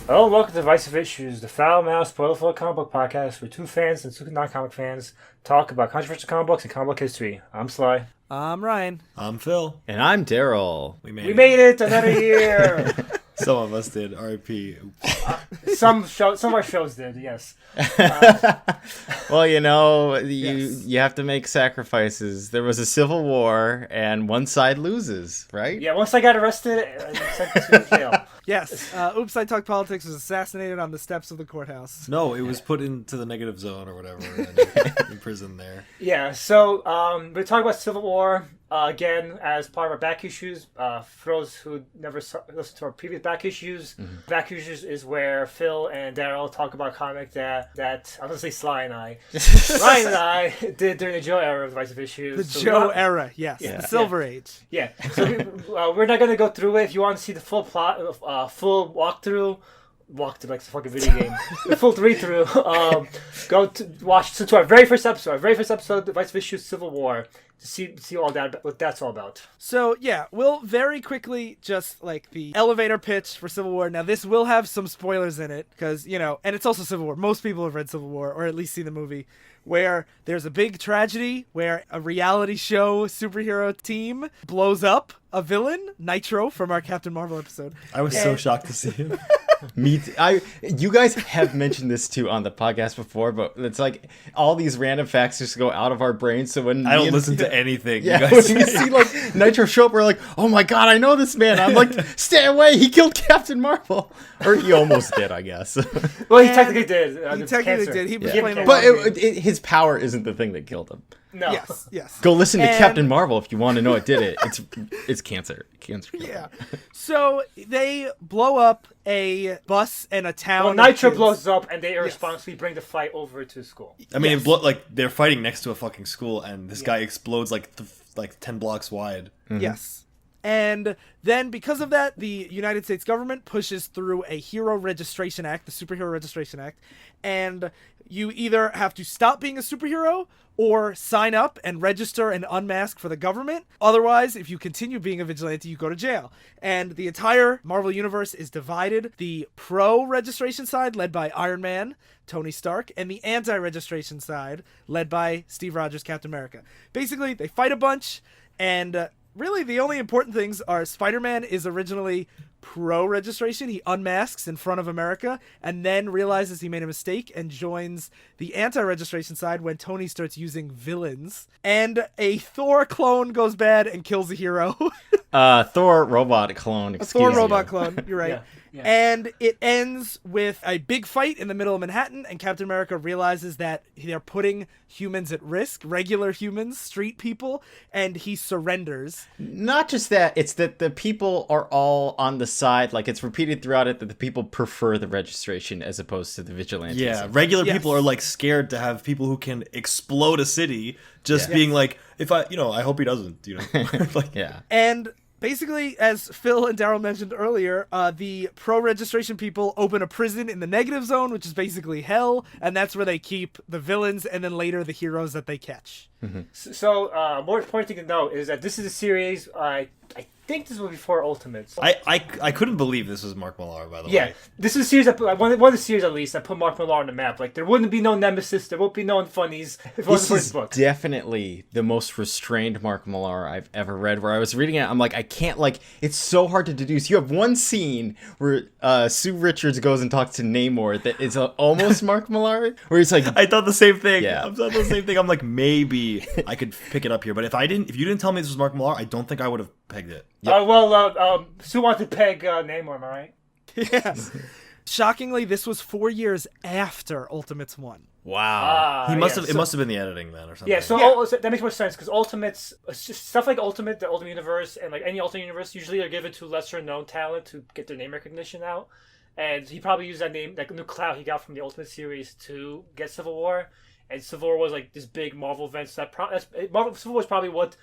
Hello and welcome to Divisive Issues, the foul-mouthed, spoiler-full comic book podcast where two fans and two non-comic fans talk about controversial comic books and comic book history. I'm Sly. I'm Ryan. I'm Phil. And I'm Daryl. We made it another year! Some of us did. R.I.P. Some of our shows did, yes. Well, you Yes. you have to make sacrifices. There was a civil war, and one side loses, right? Yeah, once I got arrested, I was sent to jail. Yes. Oops, I Talk Politics was assassinated on the steps of the courthouse. No, it was put into the negative zone or whatever, and in prison there. Yeah, so we're talking about Civil War again as part of our back issues. For those who never listened to our previous back issues, back issues is where Phil and Darryl talk about a comic that I was gonna say Sly and I, Ryan and I did during the Joe era of Divisive Issues. The Joe era, yes. Yeah. The Silver Age. Yeah, so we're not gonna go through it. If you want to see the full plot, full walkthrough like it's a fucking video game. The full read-through. Go to watch to our very first episode. Our very first episode, Divisive Issues Civil War, to see all that, what that's all about. So, yeah, we'll very quickly just, like, the elevator pitch for Civil War. Now, this will have some spoilers in it, because, and it's also Civil War. Most people have read Civil War, or at least seen the movie, where there's a big tragedy where a reality show superhero team blows up a villain, Nitro, from our Captain Marvel episode. I was so shocked to see him. You guys have mentioned this too on the podcast before, but it's like all these random facts just go out of our brains. So when I don't listen to anything. Yeah, you guys when we see like Nitro show up, we're like, oh my god, I know this man. I'm like, stay away. He killed Captain Marvel, or he almost did, I guess. Well, he technically did. He technically did. He was playing a But long game. his power isn't the thing that killed him. No. Yes. Go listen to And- Captain Marvel if you want to know it did it. It's cancer. Cancer. killed Yeah. him. So they blow up a bus and a town. Well, of Nitro kids. blows up, and they irresponsibly bring the fight over to school. I mean, Yes. they're fighting next to a fucking school, and this guy explodes like 10 blocks wide. Yes. And then because of that, the United States government pushes through a Hero Registration Act, the Superhero Registration Act, and you either have to stop being a superhero or sign up and register and unmask for the government. Otherwise, if you continue being a vigilante, you go to jail. And the entire Marvel Universe is divided. The pro-registration side, led by Iron Man, Tony Stark, and the anti-registration side, led by Steve Rogers, Captain America. Basically, they fight a bunch, and really the only important things are Spider-Man is originally pro-registration. He unmasks in front of America and then realizes he made a mistake and joins the anti-registration side when Tony starts using villains. And a Thor clone goes bad and kills a hero. Thor robot clone. A Thor excuse robot you. clone, you're right. Yeah. And it ends with a big fight in the middle of Manhattan, and Captain America realizes that they're putting humans at risk, regular humans, street people, and he surrenders. Not just that, it's that the people are all on the side. Like, it's repeated throughout it that the people prefer the registration as opposed to the vigilantes. Yeah, regular Yes. people are like scared to have people who can explode a city just being like, I hope he doesn't, like, Yeah. And basically, as Phil and Darryl mentioned earlier, the pro-registration people open a prison in the negative zone, which is basically hell, and that's where they keep the villains and then later the heroes that they catch. So, more important thing to note is that this is a series. I think this was before Ultimates. I couldn't believe this was Mark Millar, by the Yeah, way. this is a series that one of the series at least that put Mark Millar on the map. Like there wouldn't be no Nemesis, there won't be no funnies if it wasn't This for his is book. definitely the most restrained Mark Millar I've ever read. Where I was reading it, I'm like, I can't, like, it's so hard to deduce. You have one scene where Sue Richards goes and talks to Namor that is almost Mark Millar, where he's like, I thought the same thing. Yeah. I thought the same thing. I'm like, maybe I could pick it up here, but if you didn't tell me this was Mark Millar, I don't think I would have pegged it. Sue wanted to peg Namor, am I right? Yes. Shockingly, this was 4 years after Ultimates 1. wow. It must so, have been the editing then or something. Yeah, so that makes more sense because Ultimates, it's just stuff like Ultimate, the Ultimate Universe, and like any Ultimate Universe, usually are given to lesser known talent to get their name recognition out. And he probably used that name, like a new clout he got from the Ultimate series to get Civil War. And Civil War was like this big Marvel event. So Civil War was probably what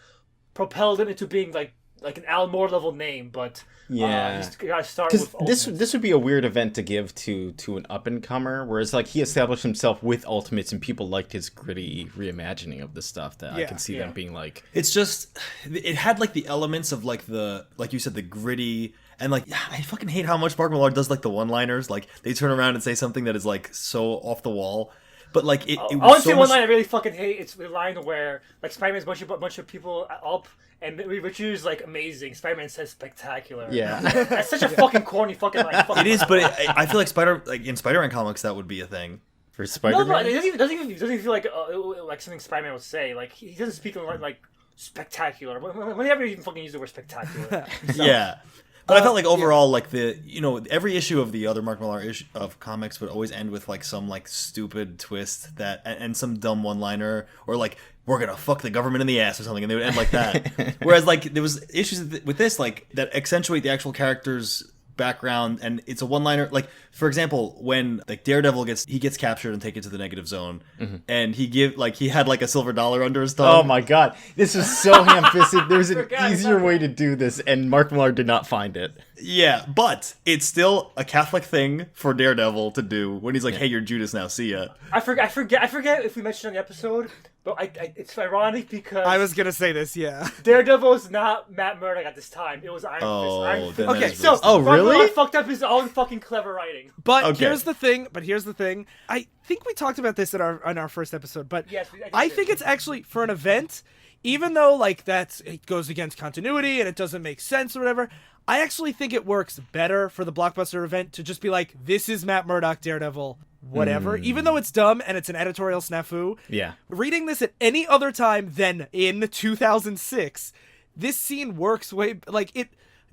propelled him into being like an Alan Moore level name, but Yeah. he's got to start Because with this would be a weird event to give to an up and comer, whereas like he established himself with Ultimates and people liked his gritty reimagining of the stuff. That I can see them being like, It's just, it had like the elements of like you said, the gritty And like, I fucking hate how much Mark Millar does like the one-liners. Like they turn around and say something that is like so off the wall. But like it I was want to so say much... one line I really fucking hate. It's the line where like Spider-Man's a bunch of people up, and Richard's like amazing. Spider-Man says spectacular. Yeah. That's such a fucking corny fucking line. It is, but I feel like in Spider-Man comics that would be a thing. For No, Spider-Man? it doesn't even feel like something Spider-Man would say. Like he doesn't speak like spectacular. Whenever you even fucking use the word spectacular. Yeah. But I felt like overall, like every issue of the other Mark Millar issue of comics would always end with like some like stupid twist that and some dumb one-liner, or like we're gonna fuck the government in the ass or something, and they would end like that. Whereas like there was issues with this like that accentuate the actual character's background, and it's a one-liner. Like for example, when like Daredevil gets captured and taken to the negative zone, and he had like a silver dollar under his tongue. Oh my god, this was so ham-fisted. There's an easier way to do this, and Mark Millar did not find it. Yeah, but it's still a Catholic thing for Daredevil to do when he's like, "Hey, you're Judas now. See ya." I forget if we mentioned on the episode, but it's ironic because I was gonna say this, yeah. Daredevil is not Matt Murdock at this time. It was Iron Fist. then Iron that Fist. is So really Oh, Mark really? Millar fucked up his own fucking clever writing. But Okay. here's the thing. I think we talked about this in our first episode, but Yes, I think it's actually for an event, even though like it goes against continuity and it doesn't make sense or whatever. I actually think it works better for the blockbuster event to just be like, this is Matt Murdock, Daredevil, whatever. Even though it's dumb and it's an editorial snafu. Yeah. Reading this at any other time than in 2006, this scene works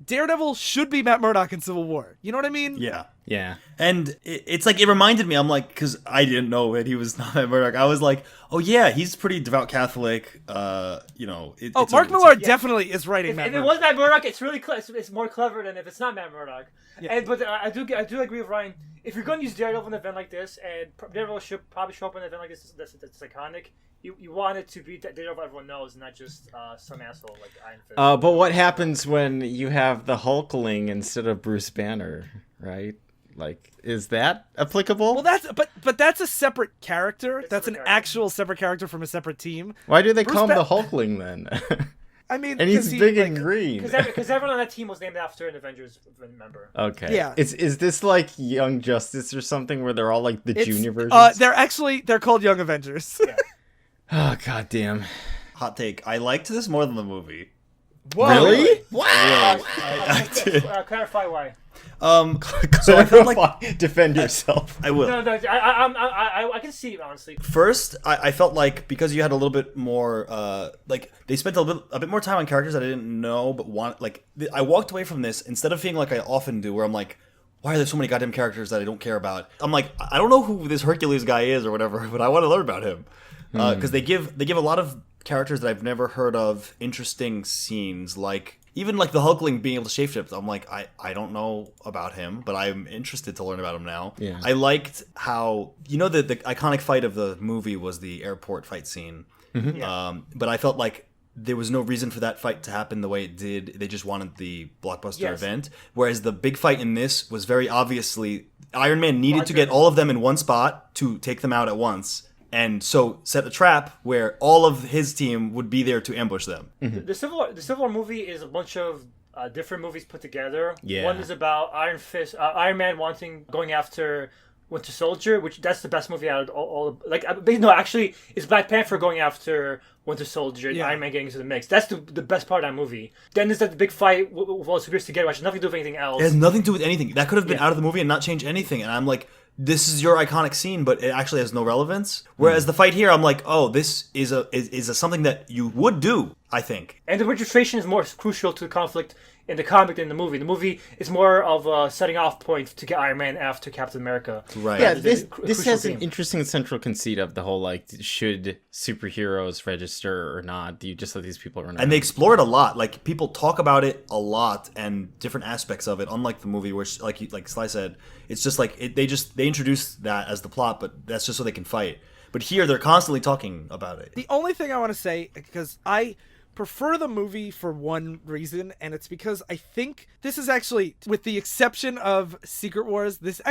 Daredevil should be Matt Murdock in Civil War. You know what I mean? Yeah. Yeah. And it's like, it reminded me, I'm like, because I didn't know that he was not Matt Murdock. I was like, oh yeah, he's pretty devout Catholic. Mark Millar definitely is writing Matt If it Murdock. was Matt Murdock, it's really it's more clever than if it's not Matt Murdock. Yeah. But I do agree with Ryan. If you're going to use Daredevil in an event like this, and Daredevil should probably show up in an event like this that's iconic, you want it to be Daredevil everyone knows, not just some asshole like Iron Fist. But what happens when you have the Hulkling instead of Bruce Banner, right? Like, is that applicable? Well, that's a separate character. That's an character. actual separate character from a separate team. Why do they Bruce call him Ba- the Hulkling then? I mean, And he's 'cause he, big like, and green. Because everyone on that team was named after an Avengers member. Okay. Yeah. Is this like Young Justice or something where they're all like the it's- junior versions? they're called Young Avengers. Yeah. Oh god damn. Hot take. I liked this more than the movie. Really? Wow. Clarify why. So I felt like Defend yourself. I will. No, I can see it honestly. First, I felt like because you had a little bit more, like they spent a bit more time on characters that I didn't know but want. Like I walked away from this instead of feeling like I often do, where I'm like, why are there so many goddamn characters that I don't care about? I'm like, I don't know who this Hercules guy is or whatever, but I want to learn about him because they give a lot of characters that I've never heard of interesting scenes, like. Even like the Hulkling being able to shapeshift, I'm like, I don't know about him, but I'm interested to learn about him now. Yeah. I liked how, the iconic fight of the movie was the airport fight scene. Yeah. But I felt like there was no reason for that fight to happen the way it did. They just wanted the blockbuster event. Whereas the big fight in this was very obviously Iron Man needed to get all of them in one spot to take them out at once. And so set a trap where all of his team would be there to ambush them. The Civil War movie is a bunch of different movies put together. Yeah. One is about Iron Man going after Winter Soldier, which that's the best movie out of all. Actually, it's Black Panther going after Winter Soldier and Iron Man getting into the mix. That's the best part of that movie. Then there's that big fight with all the superheroes together, which has nothing to do with anything else. It has nothing to do with anything. That could have been out of the movie and not change anything. And I'm like, this is your iconic scene, but it actually has no relevance. Whereas the fight here, I'm like, oh, this is something that you would do, I think. And the registration is more crucial to the conflict in the comic than the movie. The movie is more of a setting off point to get Iron Man after Captain America. Right. Yeah, It's a this crucial has an theme. interesting central conceit of the whole, like, should superheroes register or not? Do you just let these people run around? And they explore it a lot. Like, people talk about it a lot and different aspects of it, unlike the movie, which, like Sly said, it's just like, they introduce that as the plot, but that's just so they can fight. But here, they're constantly talking about it. The only thing I want to say, because I prefer the movie for one reason, and it's because I think this is actually, with the exception of Secret Wars, this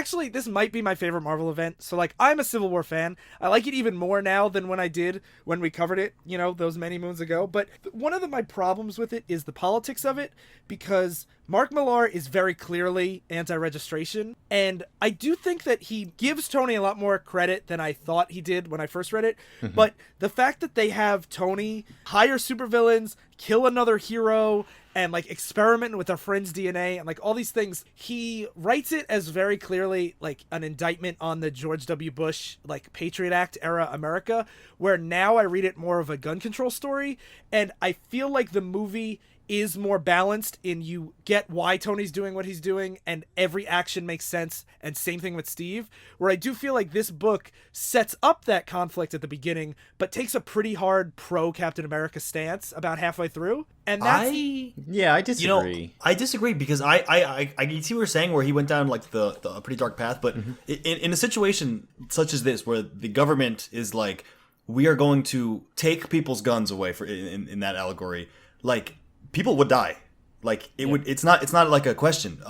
might be my favorite Marvel event. So, like, I'm a Civil War fan. I like it even more now than when I did when we covered it, those many moons ago. But one of my problems with it is the politics of it, because Mark Millar is very clearly anti-registration, and I do think that he gives Tony a lot more credit than I thought he did when I first read it. But the fact that they have Tony hire supervillains, kill another hero, and like experiment with a friend's DNA and like all these things, he writes it as very clearly like an indictment on the George W. Bush like Patriot Act era America, where now I read it more of a gun control story, and I feel like the movie is more balanced in you get why Tony's doing what he's doing and every action makes sense, and same thing with Steve, where I do feel like this book sets up that conflict at the beginning but takes a pretty hard pro Captain America stance about halfway through, and that's I disagree. I disagree because I see what you're saying, where he went down like the pretty dark path, but in a situation such as this where the government is like, we are going to take people's guns away in that allegory, like people would die. Like it's not like a question.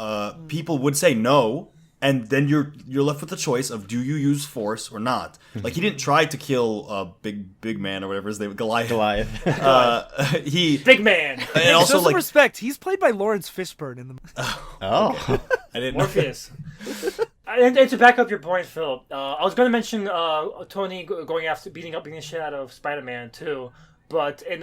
People would say no, and then you're left with the choice of, do you use force or not? Like, he didn't try to kill a big man or whatever his name, Goliath. He big man. And also, show some respect. He's played by Lawrence Fishburne in the. I didn't know. Morpheus. And to back up your point, Phil, I was going to mention Tony going after beating the shit out of Spider-Man too. But in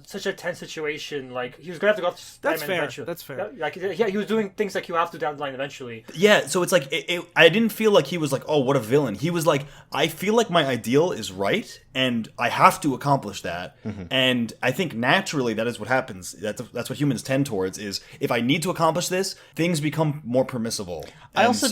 such a tense situation, like, he was gonna have to go after Spider-Man eventually. That's fair. Like, he was doing things like you have to down the line eventually. Yeah, so it's like I didn't feel like he was like, oh, what a villain. He was like, I feel like my ideal is right, and I have to accomplish that. And I think naturally that is what happens. That's what humans tend towards. Is if I need to accomplish this, things become more permissible. I also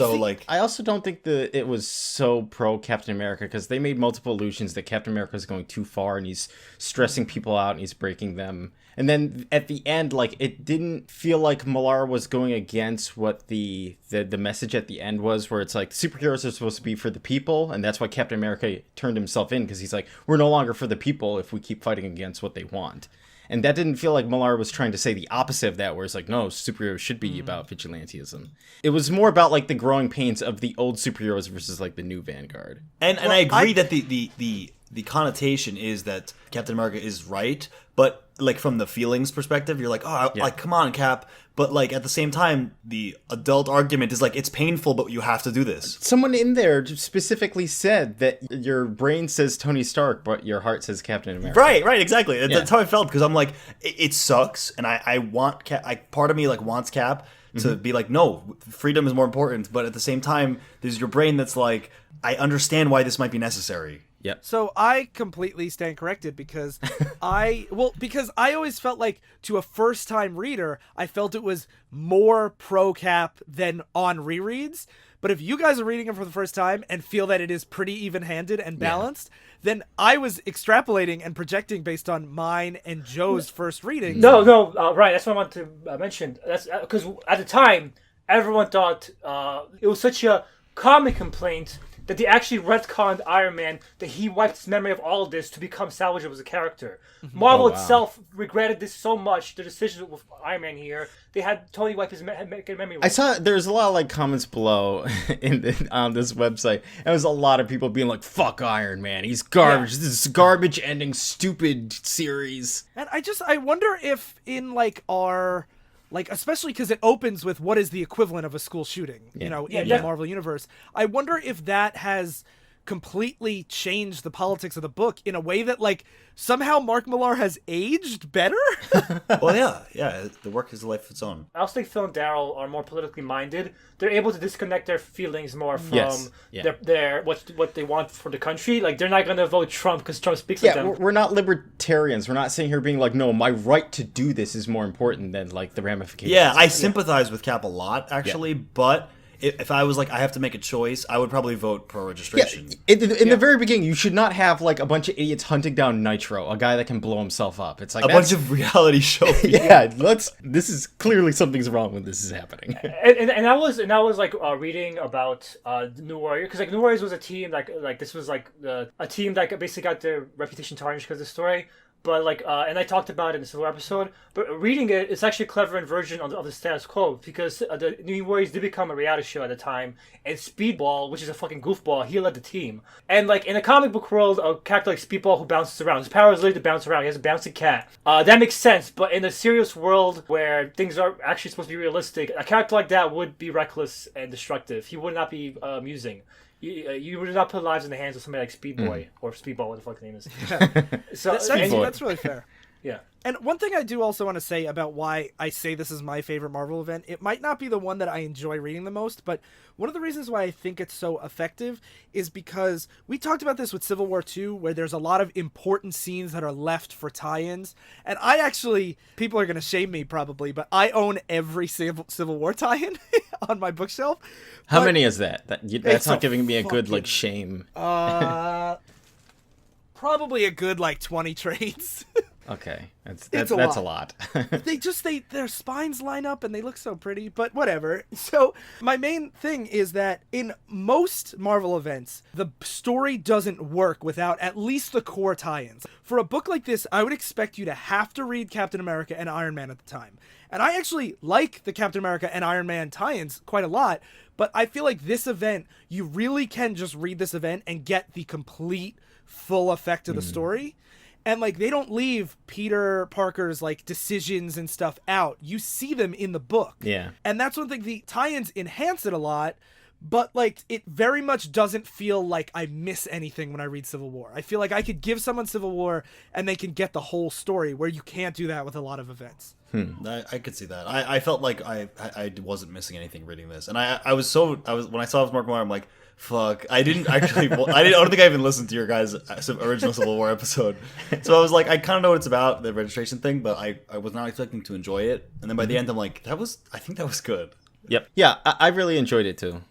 don't think that it was so pro Captain America, because they made multiple allusions that Captain America is going too far and he's stressing people out and he's breaking them. And then at the end, like, it didn't feel like Millar was going against what the message at the end was, where it's like superheroes are supposed to be for the people, and that's why Captain America turned himself in, because he's like, we're no longer for the people if we keep fighting against what they want. And that didn't feel like Millar was trying to say the opposite of that, where it's like, no, superheroes should be about vigilantism. It was more about like the growing pains of the old superheroes versus like the new vanguard. And I agree that the connotation is that Captain America is right, but like from the feelings perspective, you're like, oh, like, come on, Cap. But like at the same time, the adult argument is like, it's painful, but you have to do this. Someone in there specifically said that your brain says Tony Stark, but your heart says Captain America. Right, exactly. That's how I felt, because I'm like, it sucks, and I want Cap. Part of me like wants Cap to be like, no, freedom is more important. But at the same time, there's your brain that's like, I understand why this might be necessary. Yep. So I completely stand corrected, because I always felt like, to a first-time reader, I felt it was more pro-Cap than on rereads. But if you guys are reading it for the first time and feel that it is pretty even-handed and balanced, then I was extrapolating and projecting based on mine and Joe's first reading. No, right. That's what I wanted to mention. That's because at the time, everyone thought it was such a common complaint that they actually retconned Iron Man, that he wiped his memory of all of this to become salvageable as a character. Marvel itself regretted this so much, the decision with Iron Man here. They had Tony wipe his memory. I saw there's a lot of like comments below on this website, and there's a lot of people being like, fuck Iron Man, he's garbage. This is garbage ending, stupid series. And I wonder if in like our... Like, especially because it opens with what is the equivalent of a school shooting, in the Marvel Universe. I wonder if that has completely changed the politics of the book in a way that, like, somehow Mark Millar has aged better? Well, yeah, the work is a life of its own. I also think Phil and Darryl are more politically minded. They're able to disconnect their feelings more from their what they want for the country. Like, they're not going to vote Trump because Trump speaks like them. We're not libertarians. We're not sitting here being like, no, my right to do this is more important than, like, the ramifications. Yeah, I sympathize with Cap a lot, actually, but... If I was like, I have to make a choice, I would probably vote pro-registration. Yeah, in the very beginning, you should not have like a bunch of idiots hunting down Nitro, a guy that can blow himself up. It's like a bunch of reality show people. This is clearly something's wrong when this is happening. And I was like reading about the New Warriors, because like New Warriors was a team like this was like a team that basically got their reputation tarnished because of the story. But like, and I talked about it in the Civil War episode. But reading it, it's actually a clever inversion of the status quo because the New Warriors did become a reality show at the time, and Speedball, which is a fucking goofball, he led the team. And like in a comic book world, a character like Speedball who bounces around, his power is literally to bounce around. He has a bouncing cat. That makes sense. But in a serious world where things are actually supposed to be realistic, a character like that would be reckless and destructive. He would not be amusing. You would not put lives in the hands of somebody like Speedboy or Speedball, what the fuck the name is. So That's really fair. Yeah. And one thing I do also want to say about why I say this is my favorite Marvel event, it might not be the one that I enjoy reading the most, but one of the reasons why I think it's so effective is because we talked about this with Civil War 2, where there's a lot of important scenes that are left for tie-ins. And I actually, people are going to shame me probably, but I own every Civil War tie-in on my bookshelf. How many is that? That's not giving me a good, fucking, like, shame. Probably a good, like, 20 trades. Okay, that's a a lot. Their spines line up and they look so pretty, but whatever. So my main thing is that in most Marvel events, the story doesn't work without at least the core tie-ins. For a book like this, I would expect you to have to read Captain America and Iron Man at the time. And I actually like the Captain America and Iron Man tie-ins quite a lot, but I feel like this event, you really can just read this event and get the complete, full effect of the story. And, like, they don't leave Peter Parker's, like, decisions and stuff out. You see them in the book. Yeah. And that's one thing. The tie-ins enhance it a lot, but, like, it very much doesn't feel like I miss anything when I read Civil War. I feel like I could give someone Civil War and they can get the whole story, where you can't do that with a lot of events. I could see that. I felt like I wasn't missing anything reading this. And I was when I saw it was Mark Millar, I'm like, fuck, I don't think I even listened to your guys' original Civil War episode. So I was like, I kind of know what it's about, the registration thing, but I was not expecting to enjoy it. And then by the end, I'm like, I think that was good. Yep. Yeah, I really enjoyed it too.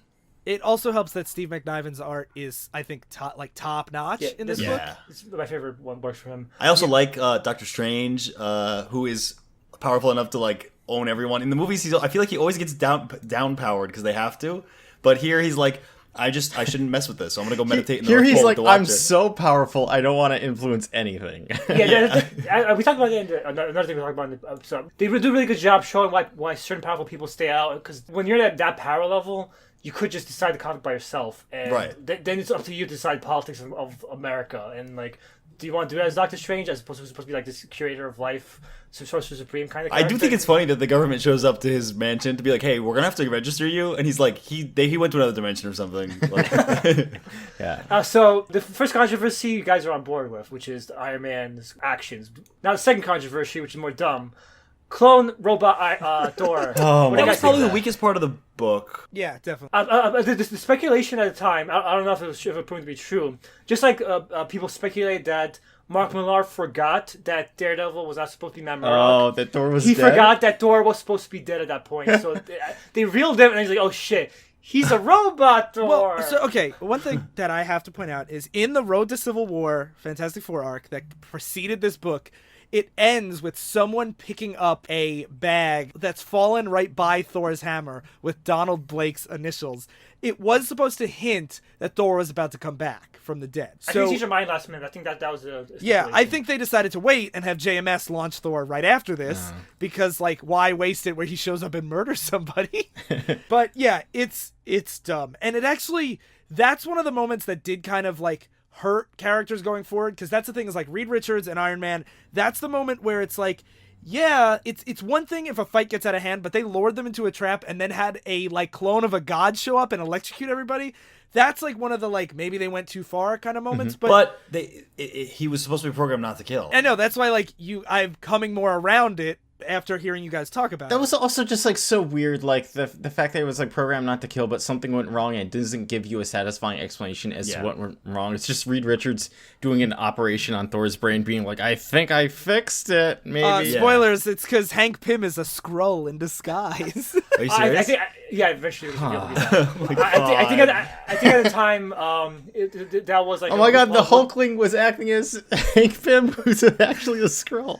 It also helps that Steve McNiven's art is, I think, top notch in this book. It's my favorite one, works for him. I also like Doctor Strange, who is powerful enough to like own everyone. In the movies, I feel like he always gets down powered because they have to. But here he's like, I shouldn't mess with this, so I'm gonna go meditate in the Here he's like, I'm it. so powerful, I don't want to influence anything. We talked about it in another thing we talked about in the episode. They do a really good job showing why certain powerful people stay out, because when you're at that power level, you could just decide the conflict by yourself, and then it's up to you to decide politics of America, and like, do you want to do that as Doctor Strange, as opposed to be like this curator of life, Sorcerer Supreme kind of character? I do think it's funny that the government shows up to his mansion to be like, hey, we're gonna have to register you, and he's like, he went to another dimension or something. Like, yeah. So the first controversy you guys are on board with, which is Iron Man's actions. Now the second controversy, which is more dumb, clone robot Thor. That was probably the weakest part of the book. Yeah, definitely. The speculation at the time, I don't know if it was ever proven to be true. Just like people speculate that Mark Millar forgot that Daredevil was not supposed to be Matt Murdock. Oh, that Thor was dead? He forgot that Thor was supposed to be dead at that point. So they reeled him, and he's like, oh shit, he's a robot Thor. Well, so, okay, one thing that I have to point out is in the Road to Civil War Fantastic Four arc that preceded this book, it ends with someone picking up a bag that's fallen right by Thor's hammer with Donald Blake's initials. It was supposed to hint that Thor was about to come back from the dead. I think he's your mind last minute. I think that was a yeah, I think they decided to wait and have JMS launch Thor right after this because, like, why waste it where he shows up and murders somebody? But yeah, it's dumb. And it actually, that's one of the moments that did kind of, like, hurt characters going forward, because that's the thing is, like, Reed Richards and Iron Man, that's the moment where it's like, yeah, it's one thing if a fight gets out of hand, but they lured them into a trap and then had a, like, clone of a god show up and electrocute everybody. That's, like, one of the, like, maybe they went too far kind of moments. But he was supposed to be programmed not to kill. I know, that's why, like, I'm coming more around it after hearing you guys talk about it. That was also just, like, so weird, like, the fact that it was, like, programmed not to kill, but something went wrong and it doesn't give you a satisfying explanation as to what went wrong. It's just Reed Richards doing an operation on Thor's brain, being like, I think I fixed it, maybe. Spoilers, it's because Hank Pym is a Skrull in disguise. Are you serious? Yeah, eventually it was revealed to be that. my I think God. I think at the time, that was like. Oh my god, the Hulkling was acting as Hank Pym, who's actually a Skrull.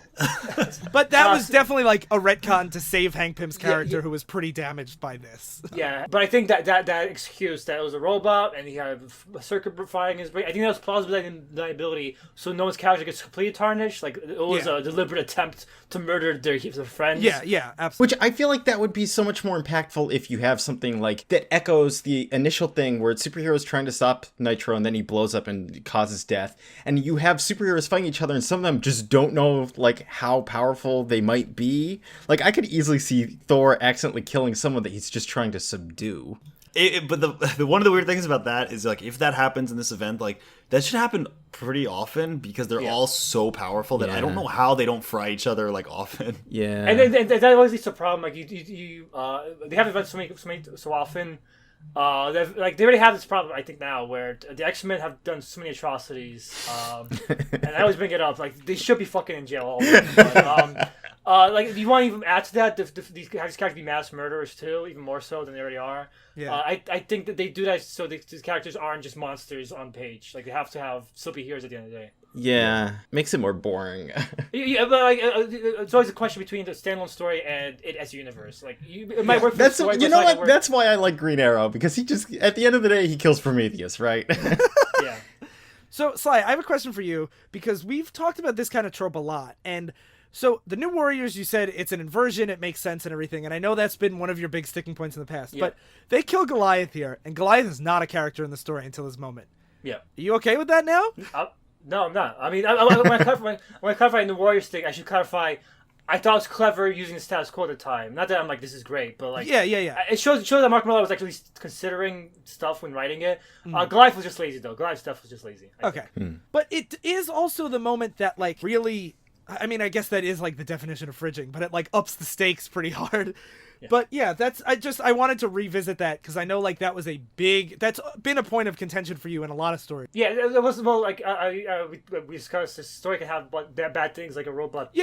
But that was definitely like a retcon to save Hank Pym's character, who was pretty damaged by this. Yeah, but I think that excuse that it was a robot and he had a circuit firing his brain, I think that was plausible deniability, so no one's character gets completely tarnished. Like, it was a deliberate attempt to murder their friends. Yeah, absolutely. Which I feel like that would be so much more impactful if you have something like that echoes the initial thing where it's superheroes trying to stop Nitro and then he blows up and causes death. And you have superheroes fighting each other and some of them just don't know like how powerful they might be. Like, I could easily see Thor accidentally killing someone that he's just trying to subdue. But the one of the weird things about that is, like, if that happens in this event, like, that should happen pretty often because they're all so powerful that I don't know how they don't fry each other, like, often. Yeah. And that always leads to a problem. Like, they have events so often. They already have this problem, I think, now where the X-Men have done so many atrocities, and I always bring it up. Like, they should be fucking in jail all of them. But, like, if you want to even add to that, these characters be mass murderers too, even more so than they already are. Yeah. I think that they do that so these characters aren't just monsters on page. Like, they have to have still be heroes at the end of the day. Yeah. Makes it more boring. Yeah, but like, it's always a question between the standalone story and it as a universe. Like, it might work for the story, but you it's know not gonna what? work. That's why I like Green Arrow, because he just, at the end of the day, he kills Prometheus, right? Yeah. So, Sly, I have a question for you, because we've talked about this kind of trope a lot, and so the New Warriors, you said it's an inversion, it makes sense and everything, and I know that's been one of your big sticking points in the past, but they kill Goliath here, and Goliath is not a character in the story until this moment. Yeah. Are you okay with that now? No, I'm not. I mean, when I clarify in the Warriors thing, I should clarify. I thought it was clever using the status quo at the time. Not that I'm like, this is great, but like, Yeah. It shows that Mark Millar was actually considering stuff when writing it. Goliath was just lazy, though. Goliath's stuff was just lazy. Okay. But it is also the moment that, like, really, I mean, I guess that is, like, the definition of fridging, but it, like, ups the stakes pretty hard. Yeah. But, yeah, I wanted to revisit that, because I know, like, that's been a point of contention for you in a lot of stories. Yeah, it was more like, we discussed this story can have bad things, like a robot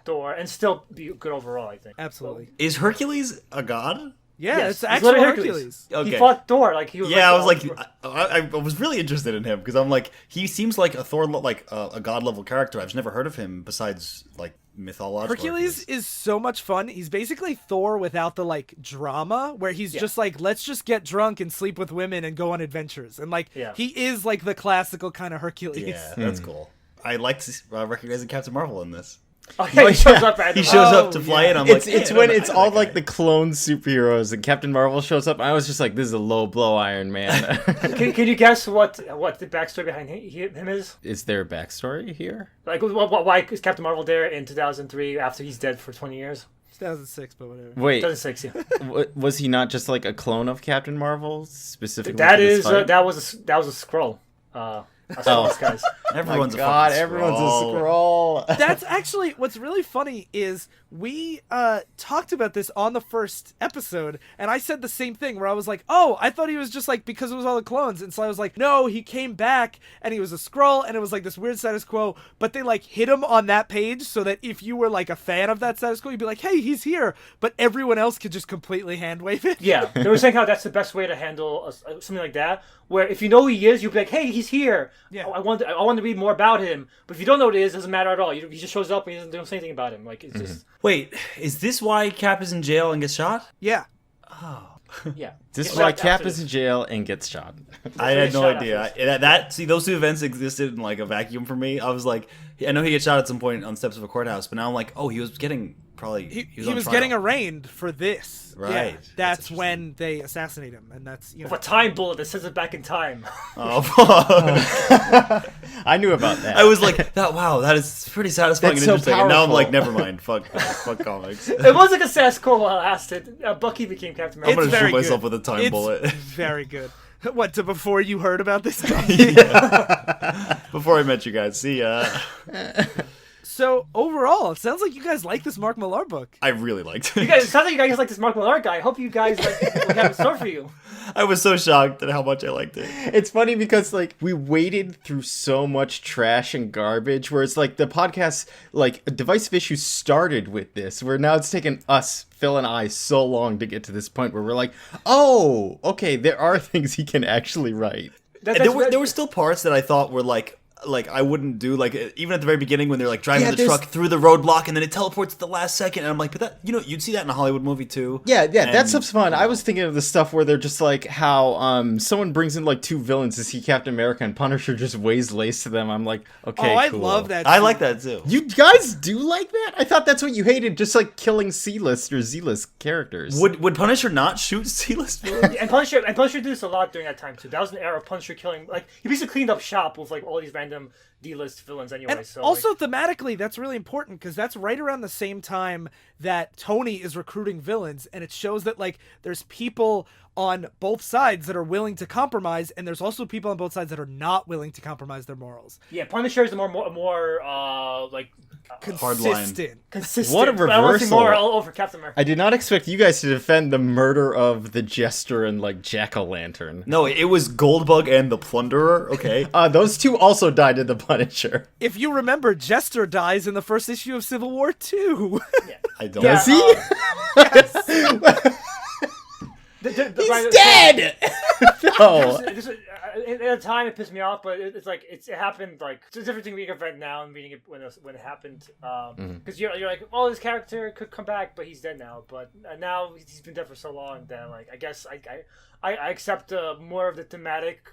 Thor, and still be good overall, I think. Absolutely. So, Is Hercules a god? Yeah, yes, it's he's actual literally Hercules. Okay. He fought Thor, like, he was Yeah, I was like, like I was really interested in him because I'm like, he seems like a Thor, like a god level character. I've just never heard of him besides like mythological. Hercules is so much fun. He's basically Thor without the, like, drama, where he's just like, let's just get drunk and sleep with women and go on adventures. And, like, he is like the classical kind of Hercules. Yeah, that's cool. I liked recognizing Captain Marvel in this. Oh, yeah, he shows up randomly. He shows up to fly in. I'm like, it's when it's all like the clone superheroes and Captain Marvel shows up. I was just like, this is a low blow Iron Man. Can you guess what the backstory behind him is? Is there a backstory here? Like, why is Captain Marvel there in 2003 after he's dead for 20 years? 2006, but whatever. Wait, 2006, yeah. Was he not just like a clone of Captain Marvel specifically? That was a scroll. I saw those guys. Everyone's everyone's a scroll. That's actually what's really funny is we talked about this on the first episode, and I said the same thing where I was like, oh, I thought he was just like, because it was all the clones, and so I was like, no, he came back and he was a Skrull, and it was like this weird status quo, but they like hit him on that page so that if you were like a fan of that status quo, you'd be like, hey, he's here, but everyone else could just completely hand wave it. Yeah, they were saying how that's the best way to handle something like that, where if you know who he is, you'd be like, hey, he's here. Yeah. I want to read more about him. But if you don't know what it is, it doesn't matter at all. He just shows up and he doesn't say anything about him. Like, it's just... Wait, is this why Cap is in jail and gets shot? Yeah. Yeah. This is Yeah, why after Cap this. is in jail and gets shot. I had no shot idea. See, those two events existed in like a vacuum for me. I was like, I know he gets shot at some point on the steps of a courthouse, but now I'm like, oh, he was getting He on was trial. getting arraigned for this. Right. Yeah, that's when they assassinate him, and that's, you know. With a time bullet that sends it back in time. Oh, fuck. I knew about that. I was like, that is pretty satisfying That's and so interesting. And now I'm powerful. like, never mind. Fuck comics. It was like a sass quo while it lasted. Bucky became Captain I'm America. gonna shoot very myself good. with a time It's bullet. very good. What, to before you heard about this guy? Before I met you guys. See ya. So overall, it sounds like you guys like this Mark Millar book. I really liked You it. guys, it sounds like you guys like this Mark Millar guy. I hope you guys like what we have in store for you. I was so shocked at how much I liked it. It's funny because like we waded through so much trash and garbage where it's like the podcast, like Divisive Issues started with this, where now it's taken us, Phil and I, so long to get to this point where we're like, oh, okay, there are things he can actually write. And there were still parts that I thought were like I wouldn't do, like even at the very beginning when they're like driving the truck through the roadblock and then it teleports at the last second, and I'm like, but that, you'd see that in a Hollywood movie too. Yeah, and, that stuff's fun. I was thinking of the stuff where they're just like how someone brings in like two villains to see Captain America and Punisher just weighs lace to them. I'm like, okay, I cool. love that. I like that too. You guys do like that? I thought that's what you hated, just like killing C-list or Z-list characters. Would Punisher not shoot C-list villains? And Punisher did this a lot during that time too. That was an era of Punisher killing, like he basically cleaned up shop with like all these random D-list villains anyway. And so also thematically, that's really important because that's right around the same time that Tony is recruiting villains, and it shows that like there's people on both sides that are willing to compromise, and there's also people on both sides that are not willing to compromise their morals. yeah, Punisher is the more like Consistent. consistent. What a but I want to see reversal. more all over Captain America. I did not expect you guys to defend the murder of the Jester and like Jack-o'-lantern. No, it was Goldbug and the Plunderer. Okay. Those two also died in the Punisher. If you remember, Jester dies in the first issue of Civil War 2. I don't. Does he? He's Dead! No. At the time, it pissed me off, but it's like it happened. Like it's a different thing reading it now and reading it when it happened. Because you're like, oh, this character could come back, but he's dead now. But now he's been dead for so long that like I guess I accept more of the thematic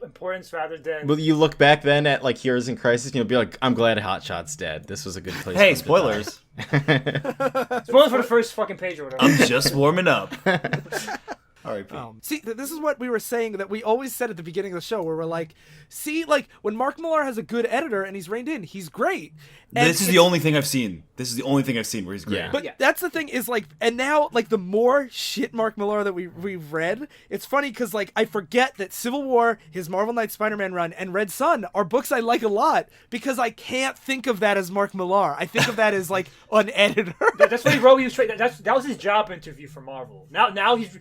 importance rather than. Will you look back then at like Heroes in Crisis and you'll be like, I'm glad Hotshot's dead. This was a good place. Hey, for him to die." spoilers. Spoiler for the first fucking page or whatever. I'm just warming up. All right, Pete. See, this is what we were saying that we always said at the beginning of the show, where we're like, see, like, when Mark Millar has a good editor and he's reined in, he's great. And This is the only thing I've seen. This is the only thing I've seen where he's great. Yeah. But that's the thing is, like, and now, like, the more shit Mark Millar that we've read, it's funny because, like, I forget that Civil War, his Marvel Knights Spider-Man run, and Red Sun are books I like a lot because I can't think of that as Mark Millar. I think of that as, like, an editor. That's what he wrote. He was that was his job interview for Marvel. Now he's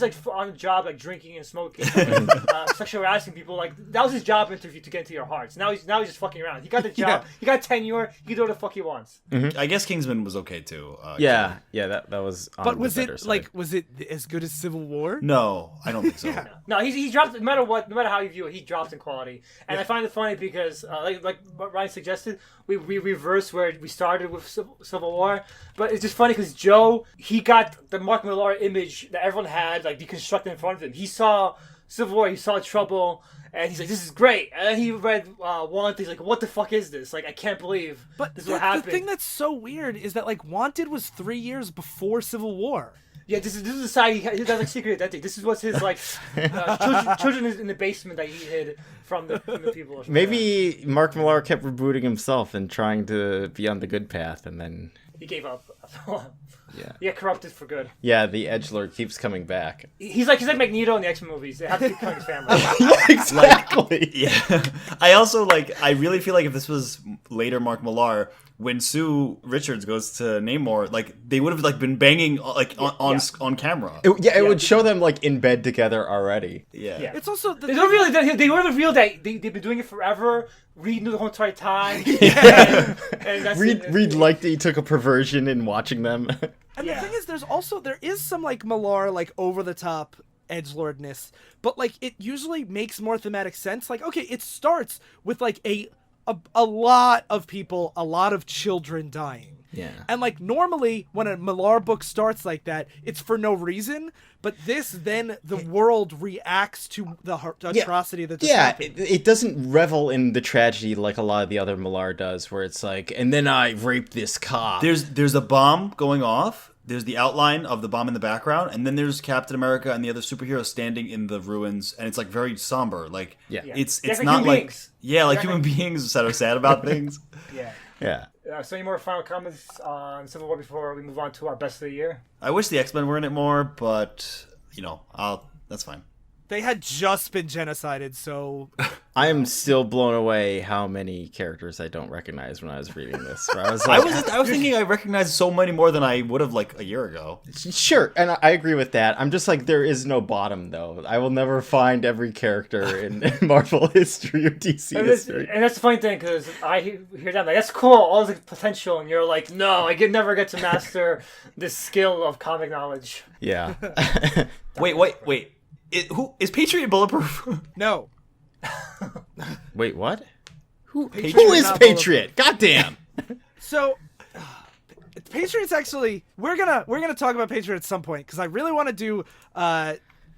like on the job, like drinking and smoking, sexually harassing people. Like that was his job interview to get into your hearts. Now he's just fucking around. He got the job. Yeah. He got tenure. He can do what the fuck he wants. I guess Kingsman was okay too. Yeah, that was. On But was the better it, side. like, was it as good as Civil War? No, I don't think so. No, he dropped no matter how you view it, he drops in quality. And I find it funny because like what Ryan suggested, we reversed where we started with Civil War, but it's just funny because Joe, he got the Mark Millar image that everyone had like deconstructed in front of him. He saw Civil War, he saw Trouble, and he's like, "This is great." And then he read Wanted. He's like, "What the fuck is this? Like, I can't believe But this is what happened." the thing that's so weird is that, like, Wanted was 3 years before Civil War. Yeah, this is the side he has like secret identity. This is what's his like children is in the basement that he hid from the people. Or something. Maybe Mark Millar kept rebooting himself and trying to be on the good path, and then He gave up. yeah, He got corrupted for good. yeah, the edgelord keeps coming back. He's like Magneto in the X-Men movies. They have to become his family. Exactly. Yeah. I also I really feel like if this was later Mark Millar, when Sue Richards goes to Namor, like they would have like been banging like on camera. It would show them like in bed together already. Yeah. It's also They would have revealed that they've been doing it forever. Reed knew the whole entire time. And that's Reed liked that he took a perversion in watching them. And the thing is, there is some like Millar like over the top edgelordness, but like it usually makes more thematic sense. Like, okay, it starts with like a lot of people, a lot of children dying. Yeah. And like normally when a Millar book starts like that, it's for no reason. But then the world reacts to the atrocity that just happened. It doesn't revel in the tragedy like a lot of the other Millar does, where it's like, and then I raped this cop. There's a bomb going off. There's the outline of the bomb in the background, and then there's Captain America and the other superheroes standing in the ruins, and it's like very somber. Like it's They're not human like beings. like human beings that are sad about things. Yeah. So any more final comments on Civil War before we move on to our best of the year? I wish the X-Men were in it more, but that's fine. They had just been genocided, so I am still blown away how many characters I don't recognize when I was reading this. Where I was I like, was thinking I recognized so many more than I would have like a year ago. sure, and I agree with that. I'm just like, there is no bottom, though. I will never find every character in Marvel history or DC history. And that's the funny thing, because I hear that, like, that's cool, all the potential, and you're like, no, I could never get to master this skill of comic knowledge. Yeah. Wait. Who is Patriot bulletproof? No. Wait, what? Who Patriot is not Patriot? Goddamn. So, Patriots actually, we're gonna talk about Patriot at some point because I really want to do.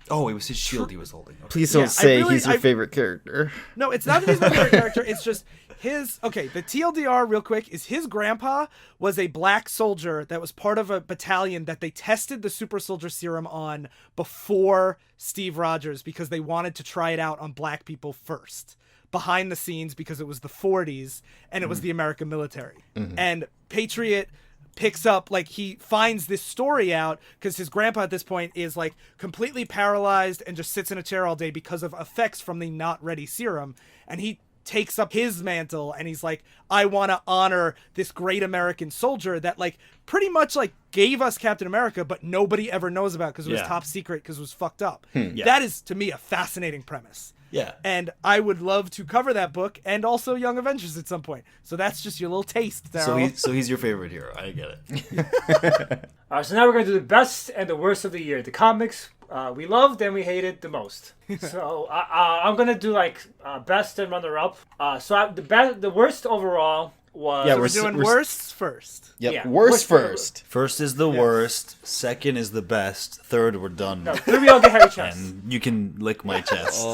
Oh, it was his shield he was holding. Okay. Please don't Yeah, say he's your favorite character. No, it's not that he's my favorite character. It's just his. Okay, the TLDR, real quick, is his grandpa was a black soldier that was part of a battalion that they tested the super soldier serum on before Steve Rogers because they wanted to try it out on black people first, behind the scenes, because it was the 40s and it was the American military. And Patriot picks up, like, he finds this story out because his grandpa at this point is like completely paralyzed and just sits in a chair all day because of effects from the not ready serum, and he takes up his mantle and he's like, I want to honor this great American soldier that like pretty much like gave us Captain America but nobody ever knows about because it was top secret because it was fucked up. That is, to me, a fascinating premise. Yeah. And I would love to cover that book and also Young Avengers at some point. So that's just your little taste, Darryl. So he's your favorite hero. I get it. All right, so now we're going to do the best and the worst of the year. The comics we loved and we hated the most. So I'm going to do like best and runner-up. The worst overall was... Yeah, We're doing worsts first. Yep. Yeah, Worst worst first. First is the worst. Second is the best. Third, we're done. No, three we all get hairy chest. And you can lick my chest.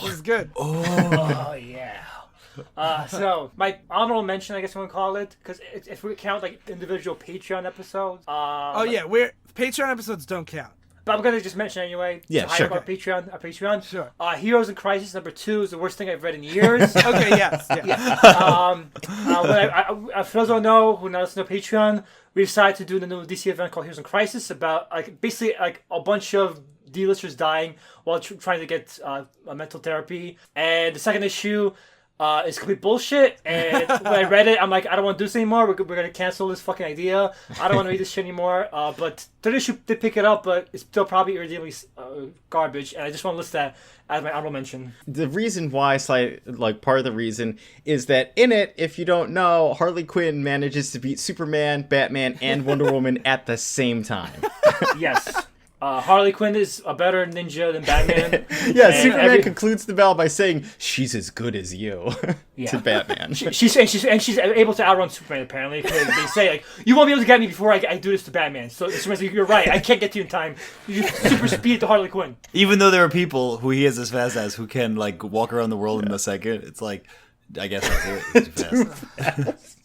This is good. Oh, yeah. So, my honorable mention, I guess you want to call it, because if we count like individual Patreon episodes. Oh yeah, Patreon episodes don't count. But I'm going to just mention anyway. Yeah, to sure. Our Patreon. Sure. Heroes in Crisis #2 is the worst thing I've read in years. Okay, yes. Yeah. For those who don't know, who not listen to Patreon, we decided to do the new DC event called Heroes in Crisis about like basically like a bunch of D-listers dying while trying to get mental therapy. And the second issue is complete bullshit. And when I read it, I'm like, I don't want to do this anymore. We're going to cancel this fucking idea. I don't want to read this shit anymore. But third issue did pick it up, but it's still probably irredeemably garbage. And I just want to list that as my honorable mention. The reason why, part of the reason, is that in it, if you don't know, Harley Quinn manages to beat Superman, Batman, and Wonder Woman at the same time. Yes. Harley Quinn is a better ninja than Batman. Yeah, And Superman concludes the battle by saying, "She's as good as you," to Batman. She's able to outrun Superman apparently because they say like, you won't be able to get me before I do this to Batman. So Superman's like, you're right, I can't get to you in time. You super speed to Harley Quinn. Even though there are people who he is as fast as who can like walk around the world in a second, it's like, I guess I'll do it. It's too fast.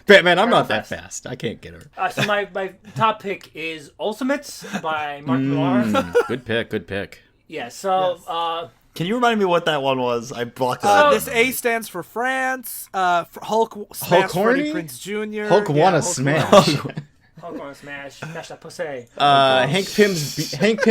Batman, I'm not that fast. I can't get her. So my top pick is Ultimates by Mark Millar. Good pick. Yeah. So Can you remind me what that one was? I blocked it out. This A stands for France. Hulk smash horny? Freddie Prince Jr. Hulk wanna smash. Hulk wanna smash that pussy. Hank Pym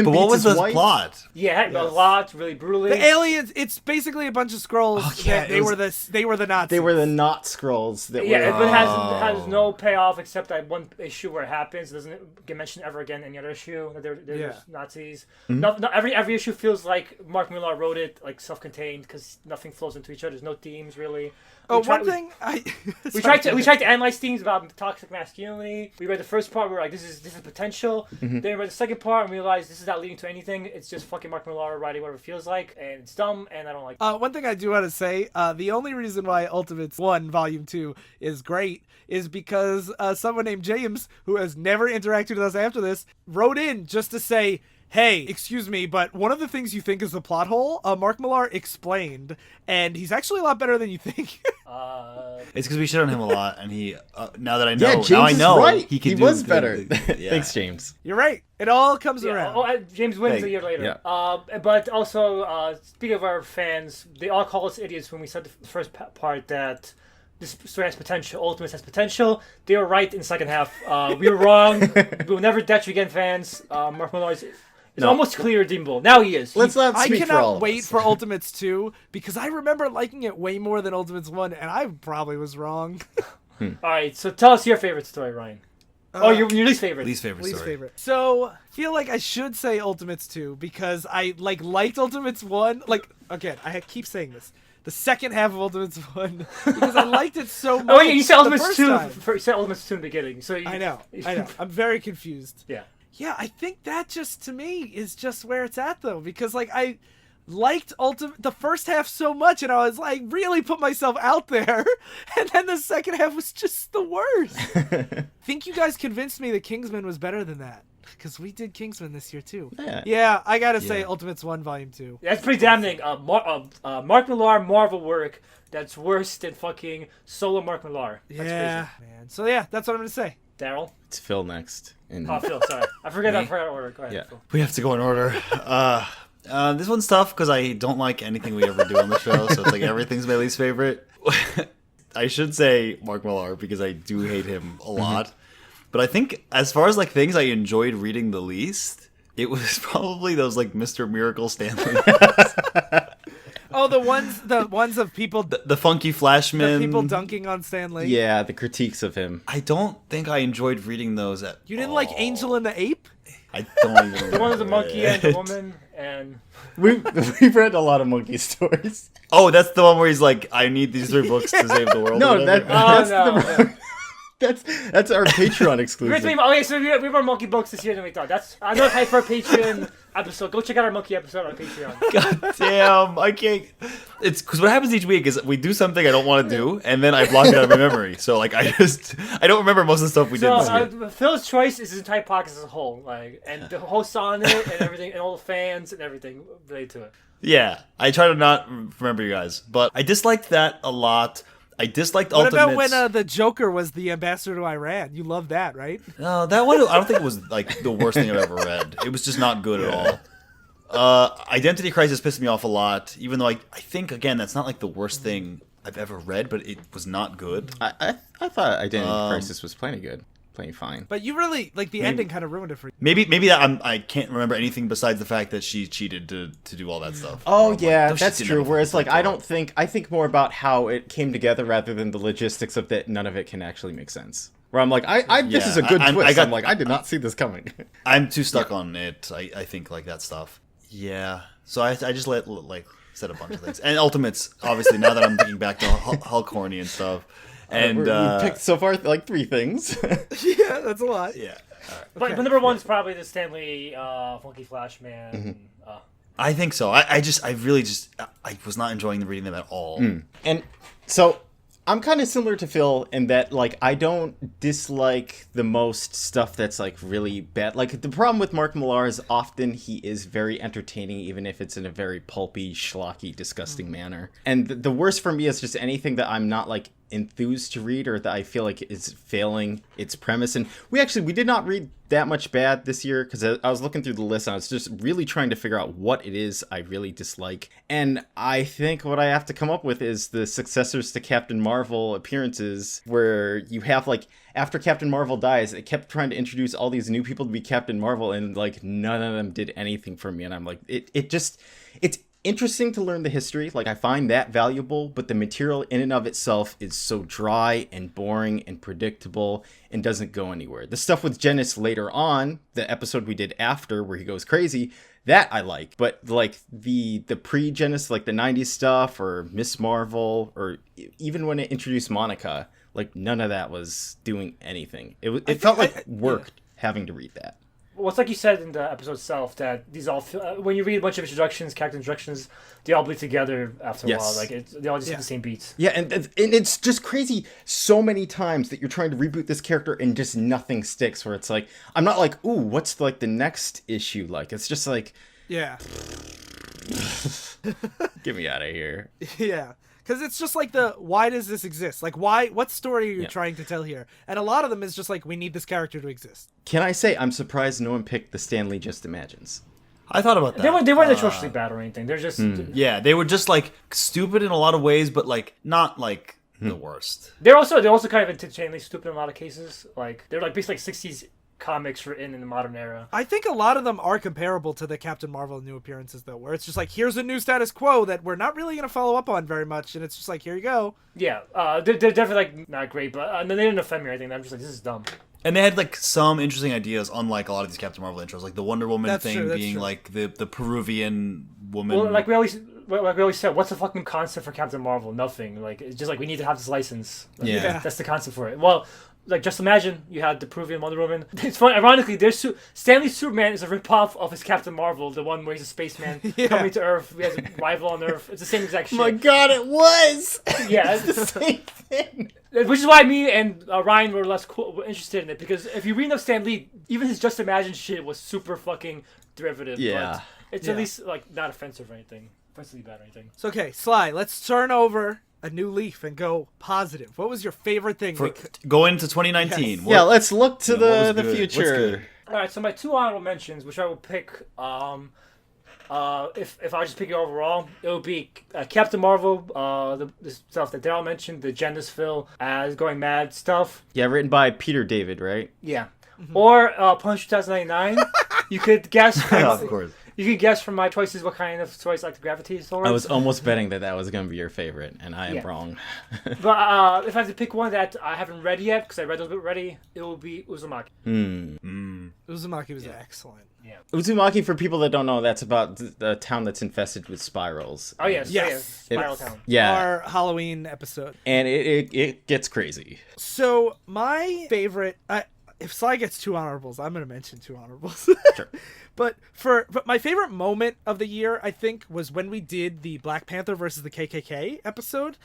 But what beats was his the wife. plot? Yeah, a lot, really brutally. The aliens. It's basically a bunch of Skrulls. They were the Nazis. They were the not Skrulls that Yeah, were. it has no payoff except that one issue where it happens. It doesn't get mentioned ever again in any other issue that they're Nazis. No, every issue feels like Mark Millar wrote it like self-contained because nothing flows into each other. There's no themes really. We tried to analyze themes about toxic masculinity. We read the first part. We were like, this is potential. Then we read the second part and realized this is not leading to anything. It's just fucking Mark Millar writing whatever it feels like, and it's dumb. And I don't like. One thing I do want to say, the only reason why Ultimates 1 Volume 2 is great is because someone named James, who has never interacted with us after this, wrote in just to say, hey, excuse me, but one of the things you think is the plot hole, Mark Millar explained, and he's actually a lot better than you think. It's because we shit on him a lot, and he now that I know, James now I know is right. he can He do was good- better. Yeah. Thanks, James. You're right. It all comes around. James wins a year later. Yeah. But also, speaking of our fans, they all call us idiots when we said the first part that this story has potential. Ultimates has potential. They were right in the second half. We were wrong. We will never ditch you again, fans. Mark Millar is almost clearly redeemable. Now he is. Let's not I speak for all cannot of wait us. for Ultimates 2 because I remember liking it way more than Ultimates 1, and I probably was wrong. All right, so tell us your favorite story, Ryan. Your least favorite. Least favorite Least story. favorite. So, I feel like I should say Ultimates 2 because I liked Ultimates 1. Like, again, I keep saying this. The second half of Ultimates 1 because I liked it so much. Oh, yeah, you said the Ultimates first 2. time. You said Ultimates 2 in the beginning. So I know. I'm very confused. Yeah. Yeah, I think that just to me is just where it's at though, because like I liked the first half so much, and I was like really put myself out there, and then the second half was just the worst. I think you guys convinced me that Kingsman was better than that, because we did Kingsman this year too. Yeah, I gotta say Ultimates 1 Volume 2. That's pretty damning. Mark Millar Marvel work that's worse than fucking solo Mark Millar. That's Yeah, man. So yeah, that's what I'm gonna say. Daryl? It's Phil next. Oh, Phil, sorry. I forgot order. Go ahead, Yeah. Phil. We have to go in order. This one's tough because I don't like anything we ever do on the show, so it's like everything's my least favorite. I should say Mark Millar because I do hate him a lot. But I think as far as like things I enjoyed reading the least, it was probably those like Mr. Miracle Stanley. Oh, the ones of people, the Funky Flashman. the people dunking on Stan Lee. Yeah, the critiques of him. I don't think I enjoyed reading those at You didn't all. like Angel and the Ape? I don't even The one with the monkey and the it. woman and... We've read a lot of monkey stories. Oh, that's the one where he's like, I need these 3 books to save the world. or No, whatever. that's no. that's our Patreon exclusive. Okay, so we have our monkey books this year than we thought. That's another hype for our Patreon episode. Go check out our monkey episode on Patreon. God damn, I can't. It's because what happens each week is we do something I don't want to do, and then I block it out of my memory. So like I don't remember most of the stuff we did this year. Phil's choice is his entire podcast as a whole, like, and the hosts on it and everything, and all the fans and everything related to it. Yeah, I try to not remember you guys, but I disliked that a lot. I disliked What Ultimates. about when the Joker was the ambassador to Iran? You love that, right? No, that one I don't think it was like the worst thing I've ever read. It was just not good at all. Identity Crisis pissed me off a lot, even though I think again that's not like the worst thing I've ever read, but it was not good. I thought Identity Crisis was plenty good, plenty fine. But you really like the ending kind of ruined it for you. Maybe that I can't remember anything besides the fact that she cheated to do all that stuff. Oh I'm yeah, like, that's she true. never Whereas like fucking I think more about how it came together rather than the logistics of that. None of it can actually make sense. Where I'm like, this is a good twist. I'm like, I did not see this coming. I'm too stuck on it. I think like that stuff. Yeah. So I just said a bunch of things. And Ultimates, obviously, now that I'm thinking back to Hulk Horny and stuff. And we picked so far like 3 things. Yeah, that's a lot. yeah. But number one is probably the Stanley Funky Flashman. I think so. I really was not enjoying reading them at all. And so I'm kind of similar to Phil in that, like, I don't dislike the most stuff that's, like, really bad. Like, the problem with Mark Millar is often he is very entertaining, even if it's in a very pulpy, schlocky, disgusting manner. And the worst for me is just anything that I'm not, like, enthused to read or that I feel like is failing its premise. And we did not read that much bad this year because I was looking through the list and I was just really trying to figure out what it is I really dislike. And I think what I have to come up with is the successors to Captain Marvel appearances where you have like after Captain Marvel dies, it kept trying to introduce all these new people to be Captain Marvel and like none of them did anything for me. And I'm like, it's interesting to learn the history, like I find that valuable, but the material in and of itself is so dry and boring and predictable and doesn't go anywhere. The stuff with Genis later on, the episode we did after where he goes crazy, that I like, but like the pre-Genis, like the 90s stuff or Miss Marvel or even when it introduced Monica, like none of that was doing anything. It felt like work having to read that. Well, it's like you said in the episode itself that these all when you read a bunch of introductions, character introductions, they all bleed together after a while. Like they all just hit the same beats. Yeah, and it's just crazy so many times that you're trying to reboot this character and just nothing sticks. Where it's like I'm not like, ooh, what's like the next issue like? It's just like, Yeah. get me out of here. Yeah. Because it's just like why does this exist? Like, what story are you trying to tell here? And a lot of them is just like, we need this character to exist. Can I say I'm surprised no one picked the Stanley Just Imagines? I thought about that. They weren't atrociously bad or anything. They're just Yeah, they were just like stupid in a lot of ways, but like not like the worst. They're also kind of intentionally stupid in a lot of cases. Like they're like basically like 60s comics written in the modern era. I think a lot of them are comparable to the Captain Marvel new appearances, though, where it's just like, here's a new status quo that we're not really going to follow up on very much, and it's just like, here you go. Yeah, they're definitely like not great, but they didn't offend me or anything. I'm just like, this is dumb. And they had like some interesting ideas, unlike a lot of these Captain Marvel intros, like the Wonder Woman That's thing true, that's being true. like the Peruvian woman. Well, like we always said, what's the fucking concept for Captain Marvel? Nothing. Like it's just like we need to have this license. Like, Yeah. That's the concept for it. Well, like just imagine you had the Peruvian Wonder Woman. It's funny. Ironically, Stanley's Superman is a ripoff of his Captain Marvel, the one where he's a spaceman coming to Earth. He has a rival on Earth. It's the same exact shit. My God, it was. Yeah, It's the same thing. which is why me and Ryan were were interested in it, because if you read enough Stan Lee, even his Just Imagine shit was super fucking derivative. Yeah. But it's at least like not offensive or anything, offensively bad or anything. So, okay, Sly, let's turn over a new leaf and go positive. What was your favorite thing? For going into 2019. Yes. What- Yeah, let's look to Yeah, what was the good? What's future. good? All right, so my two honorable mentions, which I will pick. If I just pick it overall, it would be Captain Marvel, the stuff that Darryl mentioned, the Genesis Phil as going mad stuff. Yeah, written by Peter David, right? Yeah. Or Punch 2099. You could guess. Of course. You could guess from my choices what kind of toys like to gravitate towards. I was almost betting that was going to be your favorite, and I am Yeah. wrong. But if I have to pick one that I haven't read yet, because I read those bit already, it will be Uzumaki. Uzumaki was excellent. Uzumaki, for people that don't know, that's about the town that's infested with spirals. Oh yes, Yes. Spiral It's- Town. Yeah, Our Halloween episode. and it gets crazy. So, my favorite... if Sly gets two honorables, I'm going to mention two honorables. Sure. But my favorite moment of the year, I think, was when we did the Black Panther versus the KKK episode.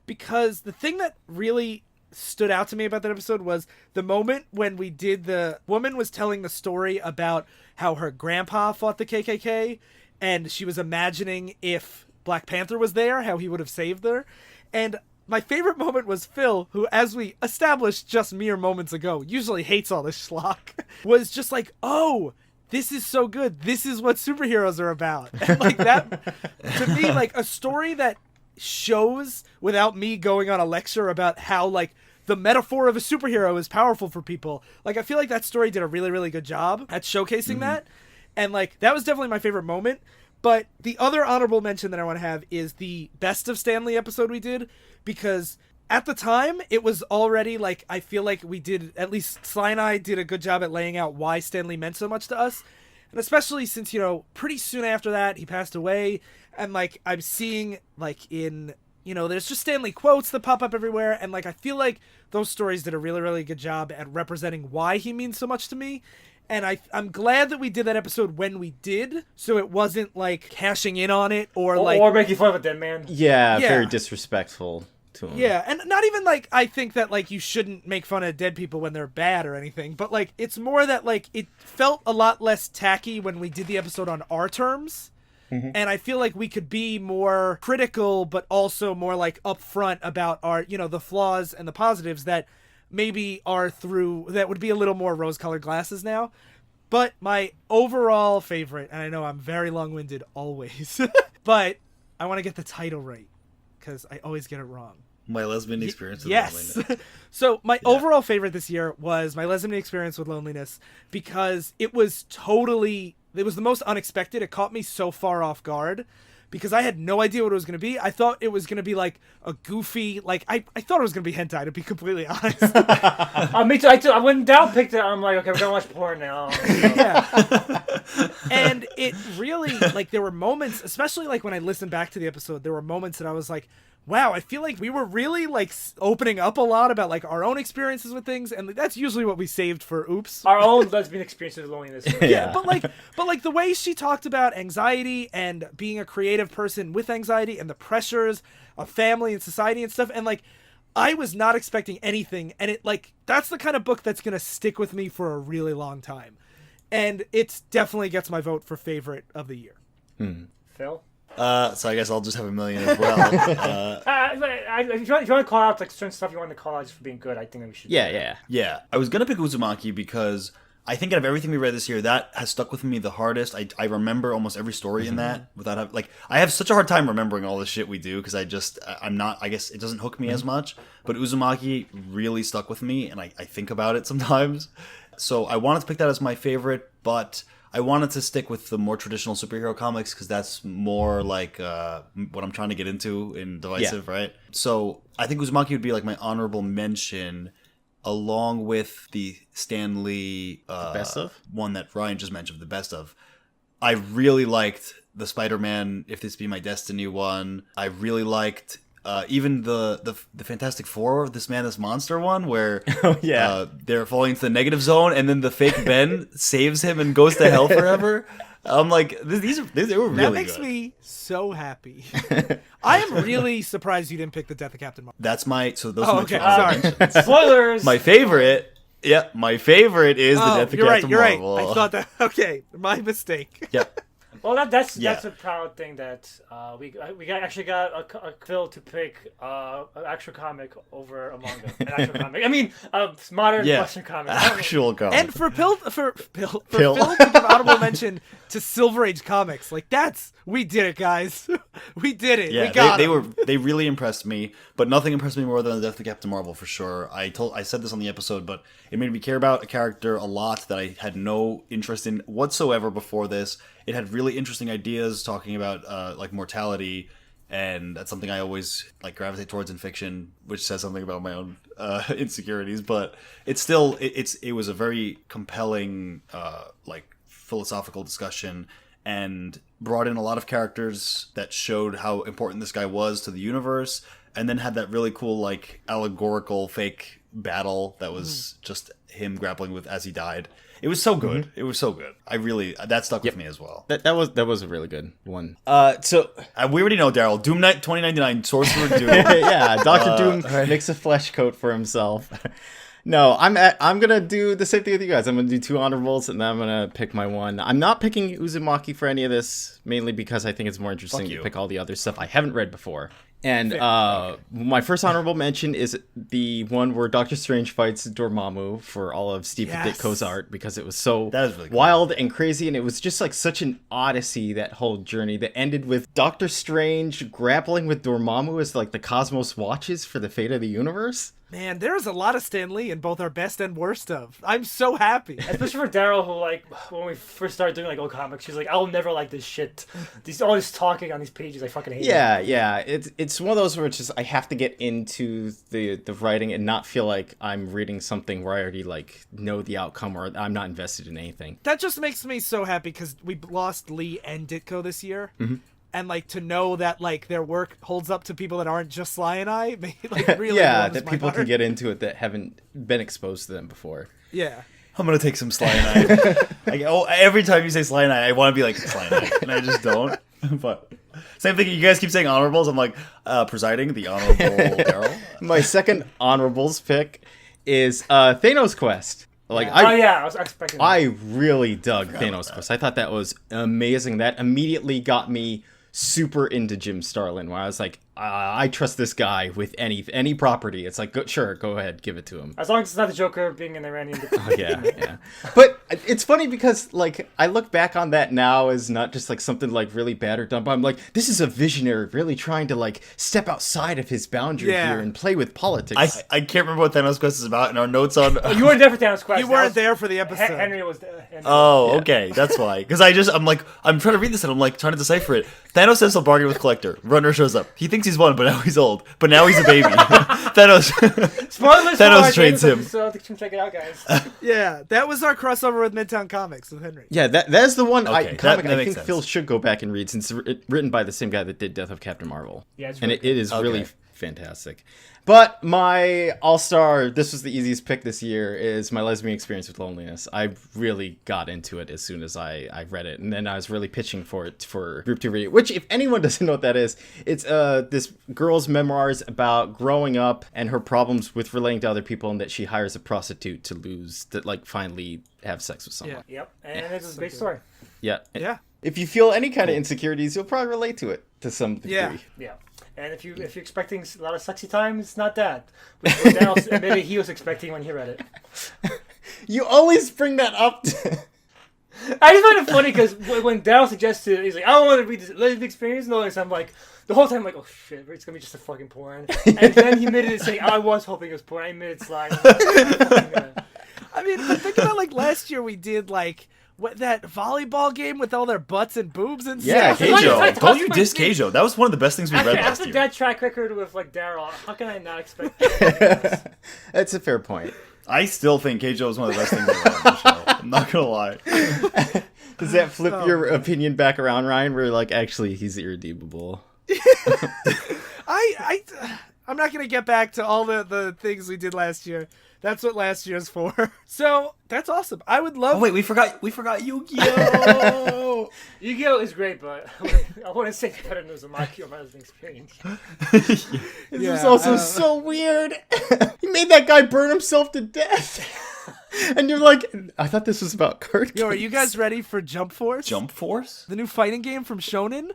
Because the thing that really stood out to me about that episode was the moment when we did the woman was telling the story about how her grandpa fought the KKK, and she was imagining if Black Panther was there, how he would have saved her. And my favorite moment was Phil, who, as we established just mere moments ago, usually hates all this schlock, was just like, oh, this is so good. This is what superheroes are about. And like that, to me, like a story that shows without me going on a lecture about how like the metaphor of a superhero is powerful for people. Like I feel like that story did a really, really good job at showcasing that. And like that was definitely my favorite moment. But the other honorable mention that I want to have is the Best of Stan Lee episode we did, because at the time it was already like, I feel like we did, at least Sly and I did a good job at laying out why Stan Lee meant so much to us. And especially since, you know, pretty soon after that he passed away, and like I'm seeing like in, you know, there's just Stan Lee quotes that pop up everywhere, and like I feel like those stories did a really, really good job at representing why he means so much to me. And I'm glad that we did that episode when we did, so it wasn't like cashing in on it or like making fun of a dead man. Yeah, Yeah. very disrespectful to him. yeah, and not even like I think that like you shouldn't make fun of dead people when they're bad or anything, but like it's more that like it felt a lot less tacky when we did the episode on our terms. And I feel like we could be more critical, but also more like upfront about our, you know, the flaws and the positives that maybe are through, that would be a little more rose-colored glasses now. But my overall favorite, and I know I'm very long-winded always, but I want to get the title right because I always get it wrong. My lesbian experience with Yes. loneliness. So my overall favorite this year was my lesbian experience with loneliness, because it was the most unexpected. It caught me so far off guard because I had no idea what it was going to be. I thought it was going to be like a goofy, like I thought it was going to be hentai, to be completely honest. Me too. When Dow picked it, I'm like, okay, we're gonna watch porn now. Yeah. And it really, like, there were moments, especially like when I listened back to the episode, there were moments that I was like, wow, I feel like we were really like opening up a lot about like our own experiences with things, and that's usually what we saved for Oops. Our own lesbian experiences with loneliness. Yeah, but like the way she talked about anxiety and being a creative person with anxiety and the pressures of family and society and stuff, and like I was not expecting anything, and it like that's the kind of book that's gonna stick with me for a really long time, and it definitely gets my vote for favorite of the year. Phil? So I guess I'll just have a million as well. If you want to call out like certain stuff you want to call out just for being good, I think that we should. Yeah. Yeah, I was gonna pick Uzumaki because I think out of everything we read this year, that has stuck with me the hardest. I remember almost every story in that without having, like, I have such a hard time remembering all the shit we do because I'm not, I guess it doesn't hook me as much. But Uzumaki really stuck with me, and I think about it sometimes. So I wanted to pick that as my favorite, but I wanted to stick with the more traditional superhero comics because that's more like what I'm trying to get into in Divisive, right? So I think Uzumaki would be like my honorable mention, along with the Stan Lee best of one that Ryan just mentioned, the best of. I really liked the Spider-Man If This Be My Destiny one. I really liked even the Fantastic Four, This Man, This Monster one, where they're falling into the negative zone, and then the fake Ben saves him and goes to hell forever. I'm like, they were really good. That makes me so happy. I am really surprised you didn't pick the Death of Captain Marvel. That's my those Oh, are my okay. two honorable Sorry. mentions. Spoilers. My favorite, my favorite is the Death of Captain Marvel. Right. I thought that. Okay, my mistake. Yeah. Well, that's a proud thing that actually got a Phil to pick an actual comic over a manga. An actual comic. I mean, a modern Western comic. Actual comic. And for Phil to give honorable mention to Silver Age comics, like we did it, guys. We did it. Yeah, we got they really impressed me, but nothing impressed me more than the Death of Captain Marvel for sure. I said this on the episode, but it made me care about a character a lot that I had no interest in whatsoever before this. It had really interesting ideas talking about like mortality, and that's something I always like gravitate towards in fiction, which says something about my own insecurities. But it's still it was a very compelling like philosophical discussion, and brought in a lot of characters that showed how important this guy was to the universe, and then had that really cool like allegorical fake battle that was just him grappling with as he died. It was so good. It was so good. That stuck with me as well. That was a really good one. So we already know, Darryl. Doom Knight 2099, Sorcerer Doom. yeah, Doctor Doom makes a flesh coat for himself. No, I'm gonna do the same thing with you guys. I'm gonna do two honorables, and then I'm gonna pick my one. I'm not picking Uzumaki for any of this, mainly because I think it's more interesting to pick all the other stuff I haven't read before. And my first honorable mention is the one where Doctor Strange fights Dormammu for all of Steve Ditko's art, because it was so really cool. wild and crazy, and it was just like such an odyssey, that whole journey that ended with Doctor Strange grappling with Dormammu as like the cosmos watches for the fate of the universe. Man, there's a lot of Stan Lee in both our best and worst of. I'm so happy. Especially for Darryl, who like when we first started doing like old comics, she's like, I'll never like this shit. All this talking on these pages, I fucking hate it. Yeah. It's one of those where it's just I have to get into the writing and not feel like I'm reading something where I already like know the outcome, or I'm not invested in anything. That just makes me so happy because we lost Lee and Ditko this year. Mm-hmm. And like to know that like their work holds up to people that aren't just Sly and I, like really that people can get into it that haven't been exposed to them before. Yeah. I'm gonna take some Sly and I. Every time you say Sly and I want to be like Sly and I, and I just don't. But same thing. You guys keep saying honorables. I'm like presiding the honorable Darryl. My second honorables pick is Thanos Quest. Like I was expecting that. I really dug Thanos Quest. I thought that was amazing. That immediately got me super into Jim Starlin, where I was like, I trust this guy with any property. It's like, go ahead, give it to him. As long as it's not the Joker being an Iranian. Yeah. But it's funny because like I look back on that now as not just like something like really bad or dumb, but I'm like, this is a visionary really trying to like step outside of his boundary here and play with politics. I can't remember what Thanos Quest is about in our notes on. You weren't there for Thanos Quest. You weren't there for the episode. Henry was there. Okay, that's why. Because I'm trying to read this and I'm like trying to decipher it. Thanos says he'll bargain with Collector. Runner shows up. He thinks he's won, but now he's old. But now he's a baby. Thanos trains him. So you can check it out, guys. Yeah, that was our crossover with Midtown Comics with Henry. Yeah, that is the one comic that I think sense. Phil should go back and read, since it's written by the same guy that did Death of Captain Marvel. Yeah, it's and really it is really fantastic. But my all-star, this was the easiest pick this year, is My Lesbian Experience with Loneliness. I really got into it as soon as I read it, and then I was really pitching for it for Group 2 reading, which, if anyone doesn't know what that is, it's this girl's memoirs about growing up and her problems with relating to other people, and that she hires a prostitute to like finally have sex with someone. Yep, and it's a big story. Yeah. Yeah. If you feel any kind of insecurities, you'll probably relate to it to some degree. Yeah. And if you're expecting a lot of sexy time, it's not that. What else maybe he was expecting when he read it. You always bring that up. I just find it funny because when Darryl suggested it, he's like, I don't want to read this lesbian experience. No, and I'm like, the whole time I'm like, oh shit, it's gonna be just a fucking porn. And then he admitted it, saying, I was hoping it was porn. I admitted it's lying. I mean, but think about like last year we did like that volleyball game with all their butts and boobs and Yeah, stuff. Keijo. Don't you diss Keijo. That was one of the best things we read last After year. that track record with like Darryl, how can I not expect that? That's a fair point. I still think Keijo is one of the best things we read on the show. I'm not gonna lie. Does that flip your opinion back around, Ryan? Where like actually he's irredeemable. I'm not gonna get back to all the things we did last year. That's what last year's for. So that's awesome. I would love. Oh wait, we forgot Yu-Gi-Oh. Yu-Gi-Oh is great, but I wouldn't say better than the my listening experience. This was also so weird. He made that guy burn himself to death. And you're like, I thought this was about card Yo, are games. you guys ready for Jump Force? Jump Force? The new fighting game from Shonen?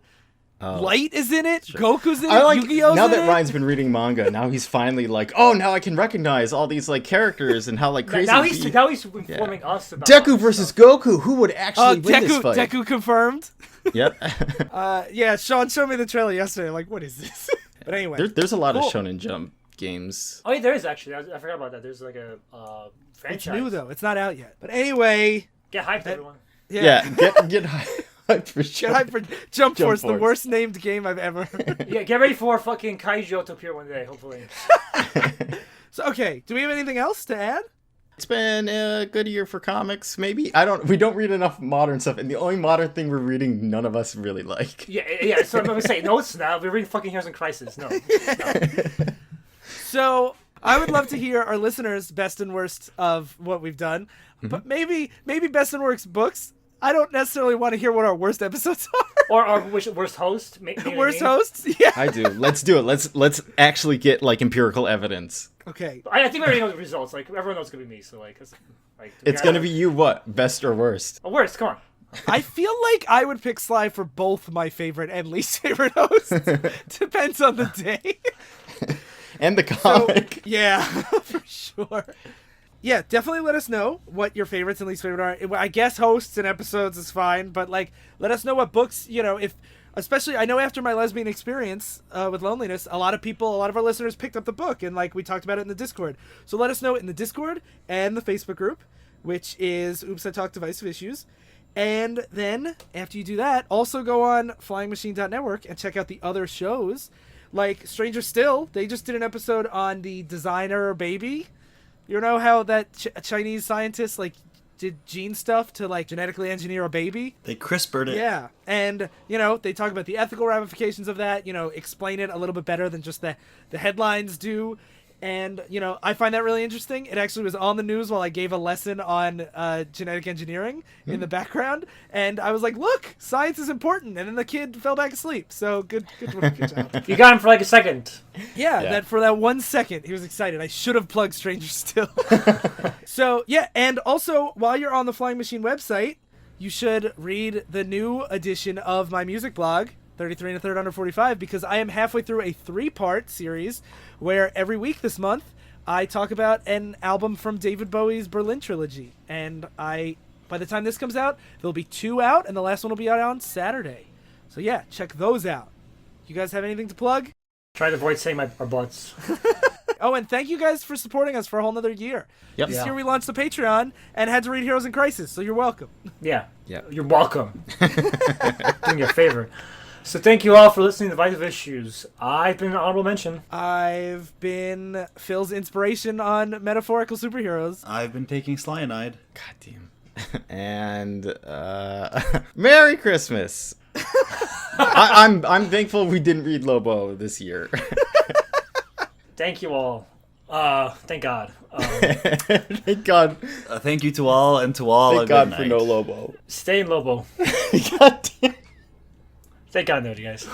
Light is in it. Sure. Goku's in I it. like Yu-Gi-Oh's now in that it. Ryan's been reading manga. Now he's finally like, oh, now I can recognize all these like characters and how like crazy. Now he's informing us about Deku versus Goku. Who would actually win this fight? Deku confirmed. Yep. Yeah, Sean showed me the trailer yesterday. I'm like, what is this? But anyway, there's a lot of Shonen Jump games. Oh, yeah, there is actually. I forgot about that. There's like a franchise. It's new though. It's not out yet. But anyway, Get hyped, everyone. yeah. Get hyped for sure. Get hyped for Jump Force, the worst named game I've ever heard. Yeah, get ready for fucking Kaijo to appear one day, hopefully. So, okay, do we have anything else to add? It's been a good year for comics, maybe. We don't read enough modern stuff, and the only modern thing we're reading, none of us really like. Yeah. So I'm gonna say, no, it's not. We're reading fucking Heroes in Crisis. No. So I would love to hear our listeners' best and worst of what we've done, but maybe best and worst books. I don't necessarily want to hear what our worst episodes are. Or our worst host. Worst hosts? Yeah. I do. Let's do it. Let's actually get like empirical evidence. Okay. I think we already know the results. Like everyone knows it's gonna be me. So like It's gonna be you. What, best or worst? Oh, worst. Come on. I feel like I would pick Sly for both my favorite and least favorite hosts. Depends on the day. And the comic. Yeah, for sure. Yeah, definitely let us know what your favorites and least favorite are. I guess hosts and episodes is fine, but like, let us know what books, if, especially, I know after my lesbian experience with loneliness, a lot of our listeners picked up the book, and like, we talked about it in the Discord. So let us know in the Discord and the Facebook group, which is Oops, I Talk Divisive Issues. And then, after you do that, also go on flyingmachine.network and check out the other shows. Like Stranger Still, they just did an episode on the designer baby. You know how that Chinese scientist like did gene stuff to like genetically engineer a baby? They CRISPR'd it. Yeah. And, they talk about the ethical ramifications of that, explain it a little bit better than just the headlines do. And, I find that really interesting. It actually was on the news while I gave a lesson on genetic engineering in the background. And I was like, look, science is important. And then the kid fell back asleep. So good work, good job. You got him for like a second. Yeah, that for that 1 second, he was excited. I should have plugged Stranger Still. So, yeah, and also, while you're on the Flying Machine website, you should read the new edition of my music blog, 33 and a third under 45, because I am halfway through a 3-part series where every week this month I talk about an album from David Bowie's Berlin trilogy. And by the time this comes out, there'll be 2 out, and the last one will be out on Saturday. So yeah, check those out. You guys have anything to plug? Try to avoid saying our butts. Oh, and thank you guys for supporting us for a whole nother year. Yep. This year we launched the Patreon and had to read Heroes in Crisis, so you're welcome. Yeah. Yeah. You're welcome. Doing you a favor. So thank you all for listening to Divisive Issues. I've been an honorable mention. I've been Phil's inspiration on metaphorical superheroes. I've been taking cyanide. God damn. And Merry Christmas. I'm thankful we didn't read Lobo this year. Thank you all. Thank God. Thank God. Thank you to all, and to all Thank a God good for night. no Lobo. Stay in Lobo. God damn. Thank God, no, you guys.